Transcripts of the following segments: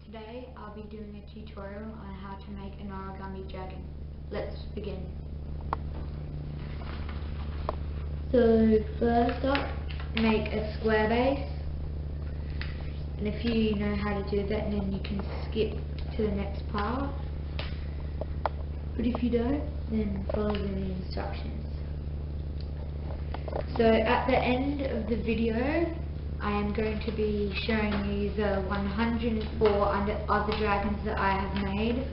Today I'll be doing a tutorial on how to make an origami dragon. Let's begin. So first up, make a square base, and if you know how to do that, then you can skip to the next part, but if you don't, then follow the instructions. So at the end of the video I am going to be showing you the 104 other dragons that I have made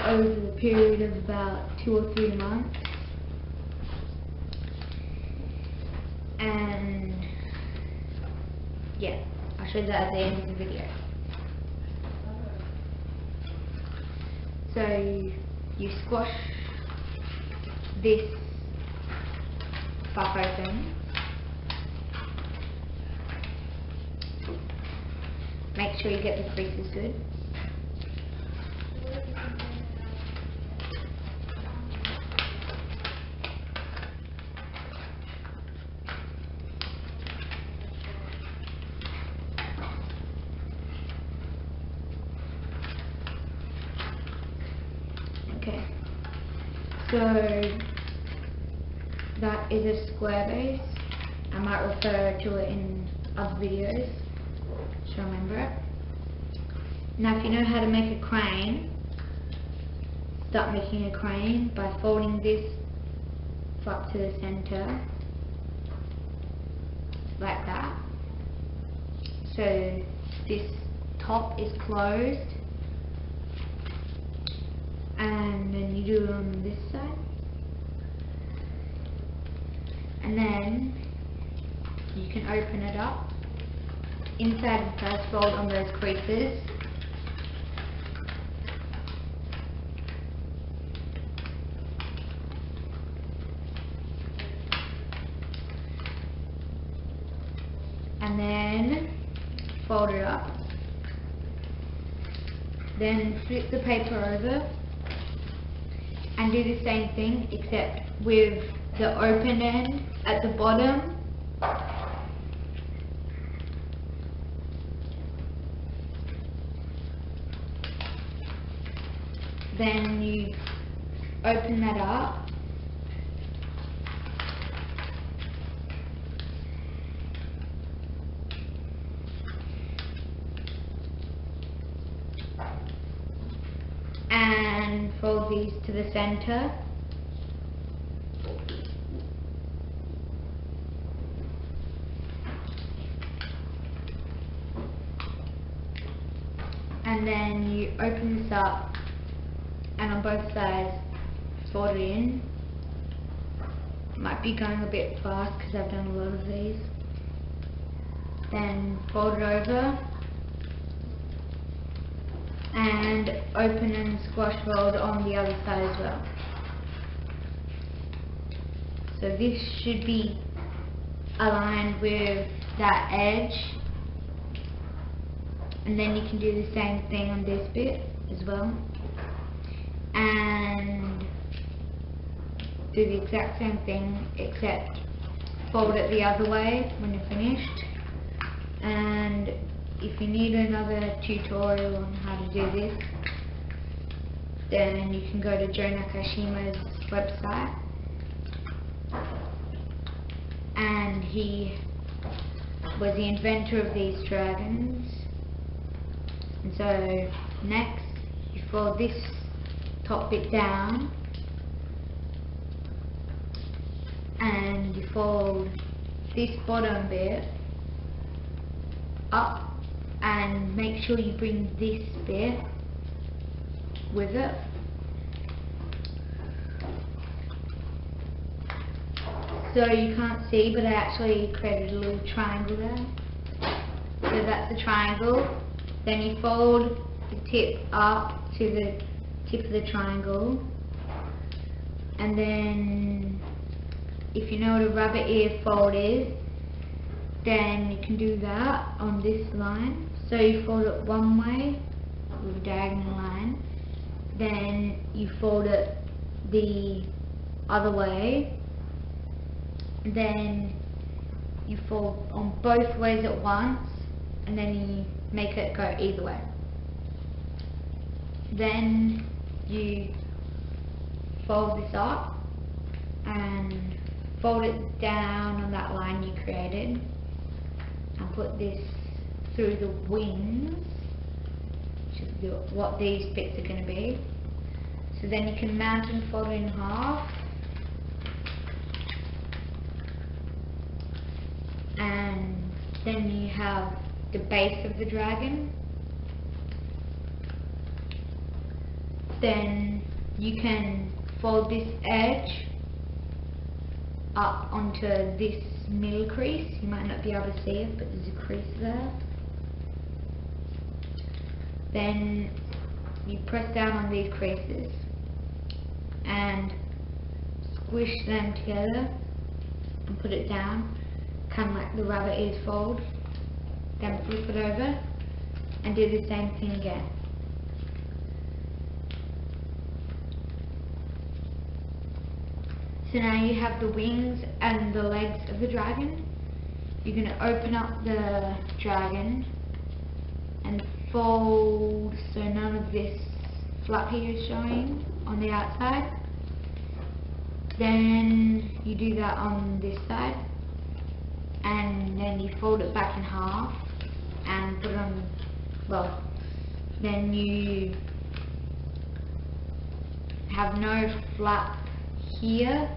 over the period of about 2 or 3 months, and yeah, I'll show you that at the end of the video. So you squash this fluff open. Make sure you get the creases good. Okay, so that is a square base. I might refer to it in other videos, so remember it. Now if you know how to make a crane, start making a crane by folding this up to the center, like that. So this top is closed, and then you do it on this side, and then you can open it up. Inside and first fold on those creases, and then fold it up. Then flip the paper over and do the same thing, except with the open end at the bottom. Then you open that up, and fold these to the center, and then you open this up, and on both sides fold it in. Might be going a bit fast because I've done a lot of these. Then fold it over and open and squash fold on the other side as well. So this should be aligned with that edge, and then you can do the same thing on this bit as well, and do the exact same thing except fold it the other way when you're finished. And if you need another tutorial on how to do this, then you can go to Jo Nakashima's website, and he was the inventor of these dragons. And so next you fold this top bit down, and you fold this bottom bit up, and make sure you bring this bit with it. So you can't see, but I actually created a little triangle there. So that's the triangle. Then you fold the tip up to the tip of the triangle, and then if you know what a rabbit ear fold is, then you can do that on this line. So you fold it one way with a diagonal line, then you fold it the other way, then you fold on both ways at once, and then you make it go either way. Then you fold this up and fold it down on that line you created and put this through the wings, which is what these bits are going to be. So then you can mount and fold it in half, and then you have the base of the dragon. Then you can fold this edge up onto this middle crease. You might not be able to see it, but there's a crease there. Then you press down on these creases and squish them together and put it down, kind of like the rabbit ears fold. Then flip it over and do the same thing again. So now you have the wings and the legs of the dragon. You're going to open up the dragon and fold so none of this flap here is showing on the outside. Then you do that on this side, and then you fold it back in half and put it on, well, then you have no flap here.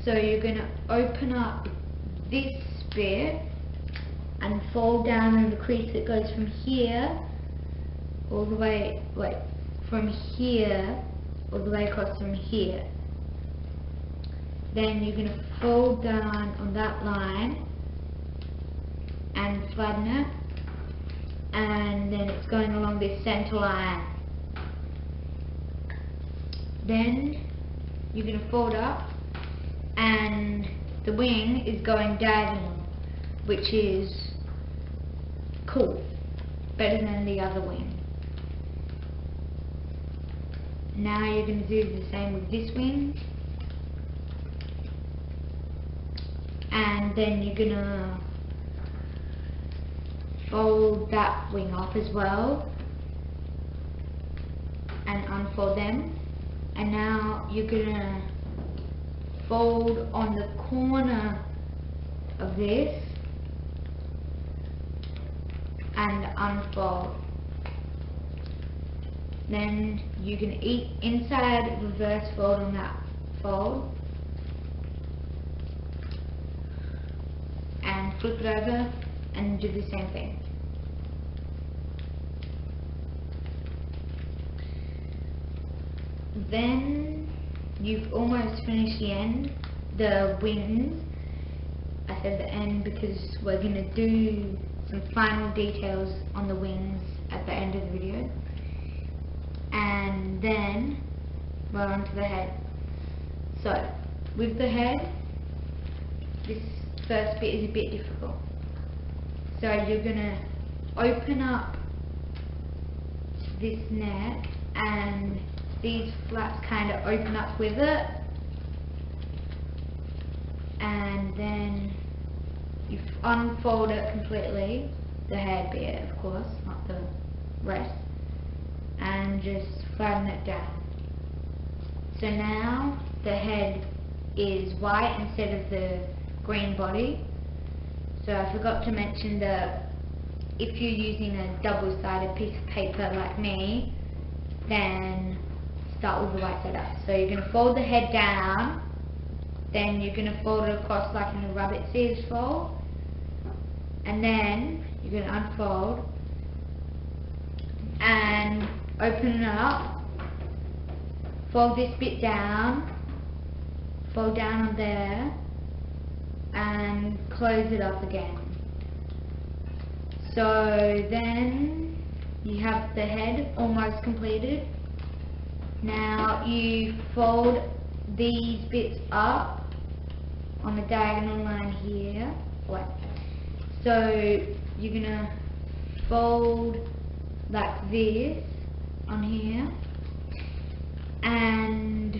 So you're going to open up this bit and fold down on the crease that goes from here all the way, from here all the way across from here. Then you're going to fold down on that line and flatten it, and then it's going along this center line. Then you're going to fold up, and the wing is going diagonal, which is cool, better than the other wing. Now you're going to do the same with this wing, and then you're going to fold that wing up as well and unfold them, and now you're going to fold on the corner of this and unfold. Then you can inside reverse fold on that fold and flip it over and do the same thing. Then you've almost finished the end, the wings. I said the end because we're going to do some final details on the wings at the end of the video. And then we're on to the head. So with the head, this first bit is a bit difficult. So you're going to open up this neck, and these flaps kind of open up with it, and then you unfold it completely, the head bit of course, not the rest, and just flatten it down. So now the head is white instead of the green body. So I forgot to mention that if you're using a double-sided piece of paper like me, then start with the white side up. So you're going to fold the head down, then you're going to fold it across like in a rabbit's ears fold, and then you're going to unfold and open it up, fold this bit down, fold down on there, and close it up again. So then you have the head almost completed. Now you fold these bits up on the diagonal line here. Wait. So you're gonna fold like this on here and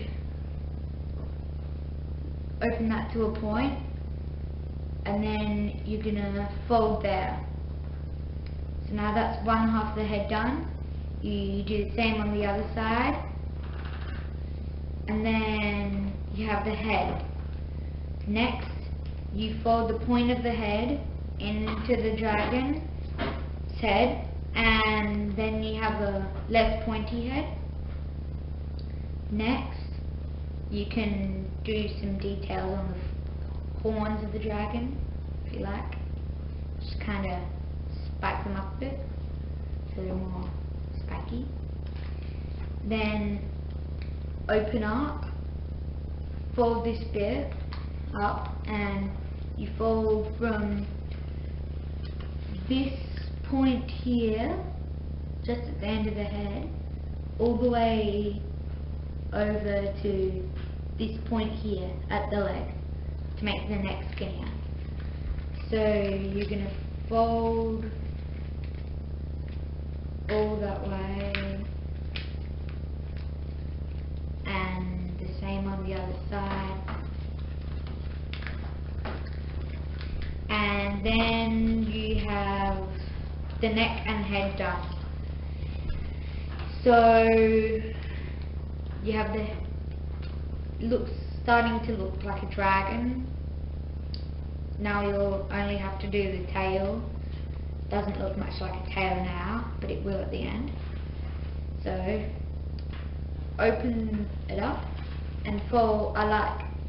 open that to a point, and then you're gonna fold there. So now that's one half of the head done. You do the same on the other side. And then you have the head. Next, you fold the point of the head into the dragon's head, and then you have a less pointy head. Next, you can do some details on the horns of the dragon, if you like. Just kind of spike them up a bit, so they're more spiky. Then open up, fold this bit up, and you fold from this point here, just at the end of the head, all the way over to this point here at the leg, to make the neck skinnier. So you're going to fold all that way, and the same on the other side. And then you have the neck and head done. So you have the starting to look like a dragon. Now you'll only have to do the tail. Doesn't look much like a tail now, but it will at the end. So open it up and fold.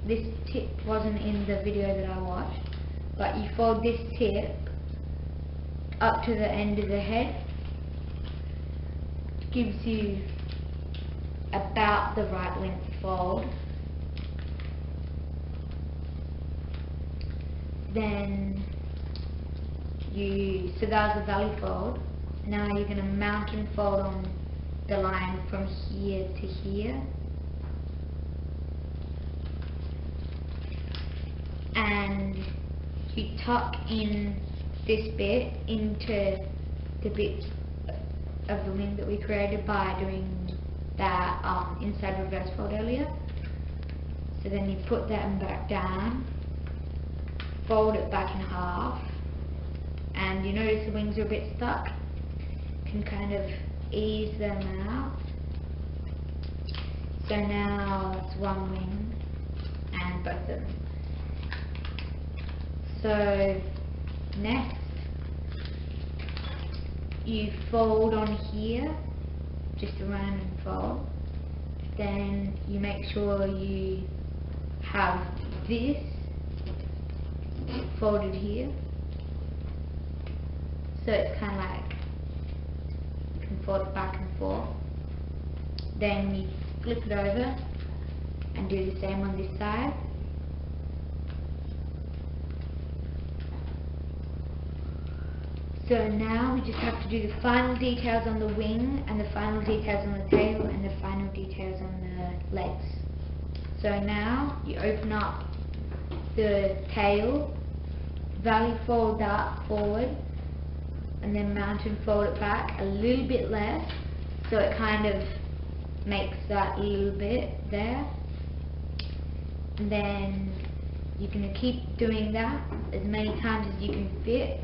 This tip wasn't in the video that I watched, but you fold this tip up to the end of the head. It gives you about the right length fold. Then so that was the belly fold. Now you're going to mountain fold on the line from here to here. And you tuck in this bit into the bits of the wing that we created by doing that inside reverse fold earlier. So then you put that back down, fold it back in half, and you notice the wings are a bit stuck. You can kind of ease them out. So now it's one wing and both of them. So next, you fold on here, just a random fold. Then you make sure you have this folded here. So it's kind of like, you can fold it back and forth. Then you flip it over and do the same on this side. So now we just have to do the final details on the wing, and the final details on the tail, and the final details on the legs. So now you open up the tail, valley fold that forward, and then mountain fold it back a little bit less, so it kind of makes that little bit there. And then you're going to keep doing that as many times as you can fit.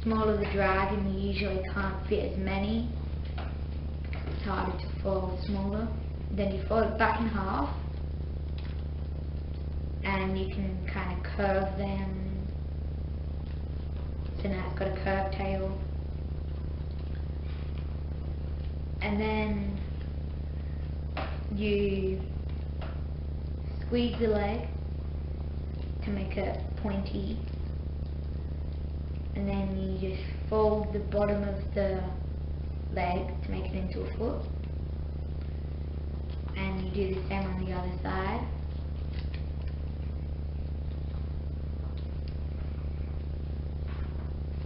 Smaller the dragon, you usually can't fit as many. It's harder to fold smaller. Then you fold it back in half, and you can kind of curve them. So now it's got a curved tail. And then you squeeze the leg to make it pointy. And then you just fold the bottom of the leg to make it into a foot. And you do the same on the other side.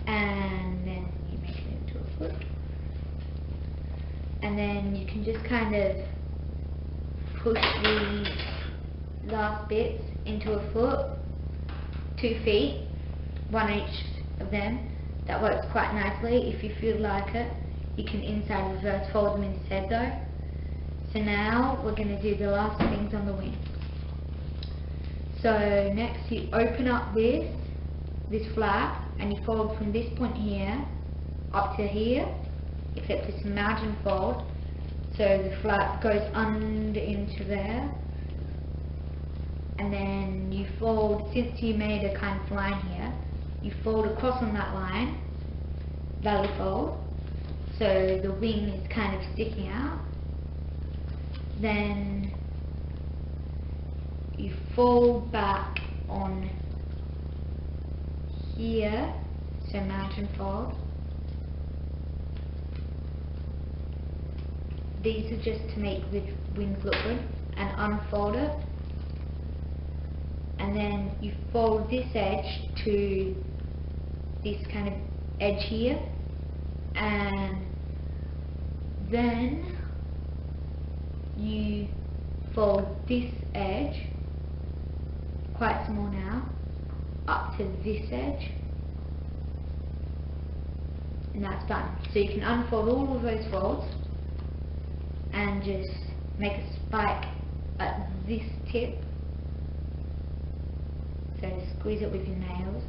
And then you make it into a foot. And then you can just kind of push these last bits into a foot, 2 feet, one each of them. That works quite nicely. If you feel like it, you can inside reverse fold them instead though. So now we're going to do the last things on the wing. So next you open up this flap, and you fold from this point here up to here, except it's margin fold, so the flap goes under into there, and then you fold, since you made a kind of line here, you fold across on that line, belly fold, so the wing is kind of sticking out. Then you fold back on here, so margin fold. These are just to make the wings look good, and unfold it. And then you fold this edge to this kind of edge here, and then you fold this edge, quite small now, up to this edge, and that's done. So you can unfold all of those folds and just make a spike at this tip, so squeeze it with your nails,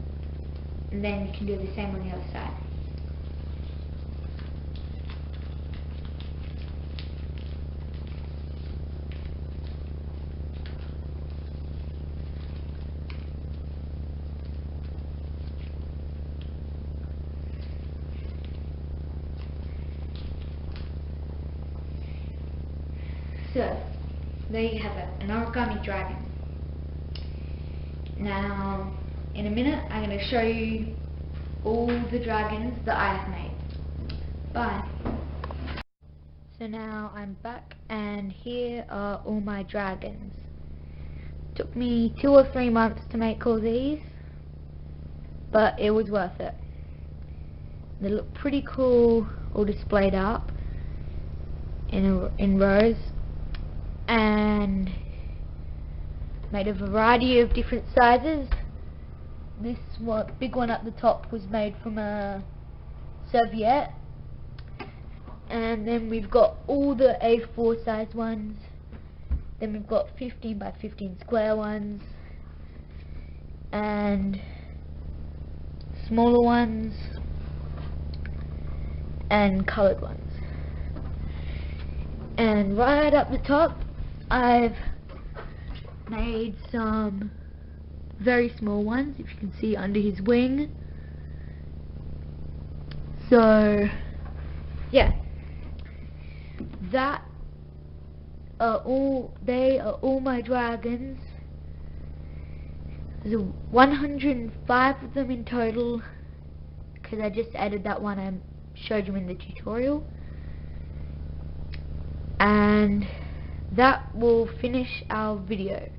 and then you can do the same on the other side. So, there you have it, an origami dragon. Now, in a minute, I'm going to show you all the dragons that I have made. Bye. So now I'm back, and here are all my dragons. Took me 2 or 3 months to make all these, but it was worth it. They look pretty cool, all displayed up in rows, and made a variety of different sizes. This one, big one at the top, was made from a serviette, and then we've got all the A4 size ones, then we've got 15 by 15 square ones, and smaller ones, and coloured ones. And right up the top, I've made some very small ones, if you can see under his wing. So yeah, they are all my dragons. There's 105 of them in total, because I just added that one I showed you in the tutorial. And that will finish our video.